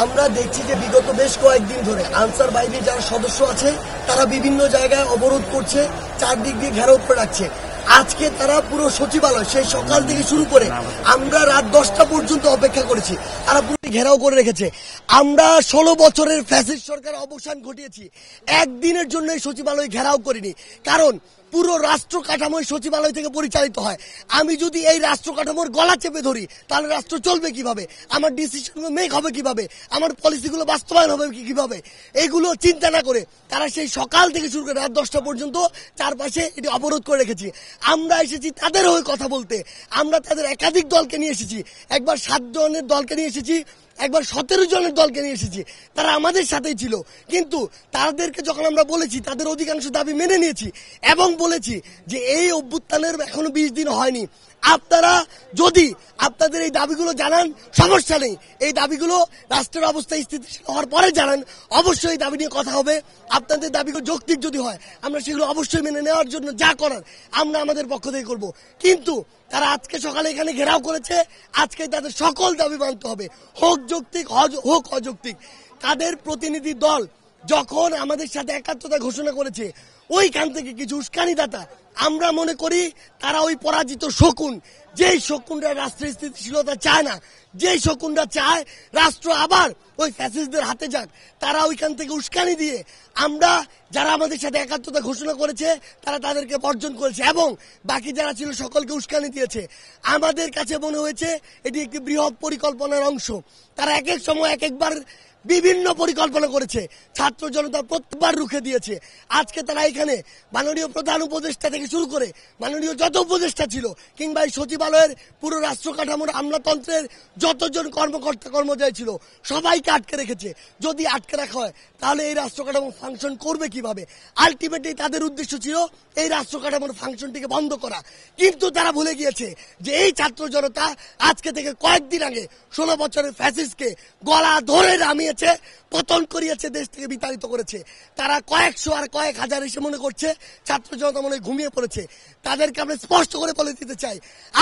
আমরা দেখছি যে বিগত বেশ কয়েকদিন ধরে আনসার বাহিনীর যারা সদস্য আছে তারা বিভিন্ন জায়গায় অবরোধ করছে, চারদিক দিয়ে ঘেরাও করে রাখছে। আজকে তারা পুরো সচিবালয় সেই সকাল থেকে শুরু করে আমরা রাত 10টা পর্যন্ত অপেক্ষা করেছি, তারা পুরো ঘেরাও করে রেখেছে। আমরা 16 বছরের ফ্যাসিস্ট সরকার অবসান ঘটিয়েছি, একদিনের জন্য এই সচিবালয় ঘেরাও করিনি। কারণ পুরো রাষ্ট্র কাঠামো সচিবালয় থেকে পরিচালিত হয়। আমি যদি এই রাষ্ট্র কাঠামোর গলা চেপে ধরি তাহলে রাষ্ট্র চলবে কিভাবে, আমার ডিসিশনগুলো মেক হবে কিভাবে, আমার পলিসিগুলো বাস্তবায়ন হবে কিভাবে, এগুলো চিন্তা না করে তারা সেই সকাল থেকে শুরু করে রাত 10টা পর্যন্ত চারপাশে এটি অবরোধ করে রেখেছি। আমরা এসেছি তাদের হয়ে কথা বলতে। আমরা তাদের একাধিক দলকে নিয়ে এসেছি, একবার 7 জনের দলকে নিয়ে এসেছি, একবার 17 জনের দলকে নিয়ে এসেছি। তারা আমাদের সাথেই ছিল, কিন্তু তাদেরকে যখন আমরা বলেছি তাদের অধিকাংশ দাবি মেনে নিয়েছি এবং বলেছি যে এই অভ্যুত্থানের এখনো 20 দিন হয়নি, আপনারা যদি আপনাদের এই দাবিগুলো জানান সমস্যা নেই, এই দাবিগুলো রাষ্ট্রের অবস্থা স্থিতিশীল হওয়ার পরে জানান, অবশ্যই এই দাবি নিয়ে কথা হবে। আপনাদের দাবিগুলো যৌক্তিক যদি হয় আমরা সেগুলো অবশ্যই মেনে নেওয়ার জন্য যা করার আমরা আমাদের পক্ষ থেকে করব। কিন্তু তারা আজকে সকালে এখানে ঘেরাও করেছে, আজকে তাদের সকল দাবি মানতে হবে, হোক যৌক্তিক হোক অযৌক্তিক। তাদের প্রতিনিধি দল যখন আমাদের সাথে একাত্মতা ঘোষণা করেছে ওইখান থেকে কিছু উস্কানিদাতা, আমরা মনে করি তারা ওই পরাজিত শকুন, যেই শকুনরা রাষ্ট্রের স্থিতিশীলতা চায় না, যেই শকুনরা চায় রাষ্ট্র আবার ওই ফ্যাসিস্টদের হাতে যাক, তারা ওইখান থেকে উস্কানি দিয়ে আমরা যারা আমাদের সাথে একাত্মতা ঘোষণা করেছে তারা তাদেরকে বর্জন করেছে এবং বাকি যারা ছিল সকলকে উস্কানি দিয়েছে। আমাদের কাছে মনে হয়েছে এটি একটি বৃহৎ পরিকল্পনার অংশ। তারা এক এক সময় এক একবার বিভিন্ন পরিকল্পনা করেছে, ছাত্র জনতা প্রত্যেকবার রুখে দিয়েছে। আজকে তারা এখানে মাননীয় প্রধান উপদেষ্টা থেকে শুরু করে মাননীয় যত উপদেষ্টা ছিল কিংবা এই সচিবালয়ের পুরো রাষ্ট্র কাঠামোর আমলাতন্ত্রের যতজন কর্মকর্তা কর্মচারী ছিল সবাইকে আটকে রেখেছে। যদি আটকে রাখা হয় তাহলে এই রাষ্ট্র কাঠামো ফাংশন করবে কিভাবে? আলটিমেটলি তাদের উদ্দেশ্য ছিল এই রাষ্ট্র কাঠামোর ফাংশনটিকে বন্ধ করা। কিন্তু তারা ভুলে গিয়েছে যে এই ছাত্র জনতা আজকে থেকে কয়েকদিন আগে 16 বছরের ফ্যাসিস্টকে গলা ধরে নামিয়েছে, পতন করিয়েছে, দেশ থেকে বিতাড়িত করেছে। তারা কয়েকশো আর কয়েক হাজার এসে মনে করছে ছাত্র জনতা মনে ঘুমিয়ে পড়েছে। তাদেরকে আমরা স্পষ্ট করে বলে দিতে চাই,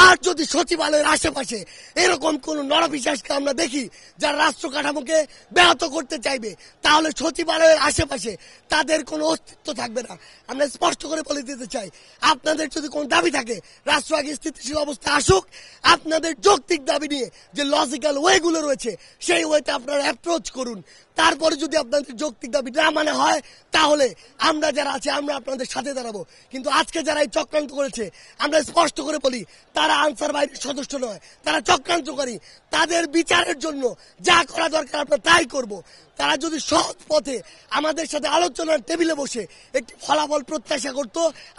আর যদি সচিবালয়ের আশেপাশে এরকম কোন নরপিশাচকে আমরা দেখি যারা রাষ্ট্র কাঠামোকে ব্যাহত করতে চাইবে তাহলে সচিবালয়ের আশেপাশে তাদের কোনো অস্তিত্ব থাকবে না। আমরা স্পষ্ট করে বলে দিতে চাই, আপনাদের যদি কোনো দাবি থাকে রাষ্ট্র আগে স্থিতিশীল অবস্থা আসুক, আপনাদের যৌক্তিক দাবি নিয়ে যে লজিক্যাল ওয়েগুলো রয়েছে সেই ওয়েতে আপনারা অ্যাপ্রোচ করুন। তারপরে যদি আপনাদের যৌক্তিক দাবি না মানে হয় তাহলে আমরা যারা আছে আমরা আপনাদের সাথে দাঁড়াবো। কিন্তু আজকে যারা এই চক্রান্ত করেছে আমরা স্পষ্ট করে বলি তারা আনসার বাহিনীর সদস্য নয়, তারা চক্রান্তকারী। তাদের বিচারের জন্য যা করা দরকার আমরা তাই করব। তারা যদি সৎ পথে আমাদের সাথে আলোচনার টেবিলে বসে একটি ফলাফল প্রত্যাশা করত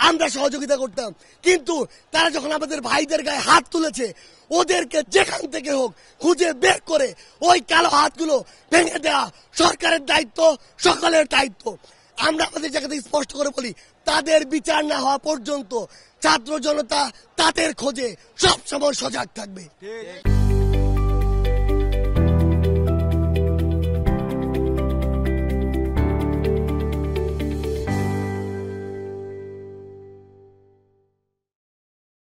আমরা সহযোগিতা করতাম, কিন্তু তারা যখন আমাদের ভাইদের গায়ে হাত তুলেছে ওদেরকে যেখান থেকে হোক খুঁজে বের করে ওই কালো হাতগুলো ভেঙে দেওয়া সরকারের দায়িত্ব, সকলের দায়িত্ব। আমরা আমাদের জায়গা থেকে স্পষ্ট করে বলি তাদের বিচার না হওয়া পর্যন্ত ছাত্র জনতা তাদের খোঁজে সবসময় সজাগ থাকবে।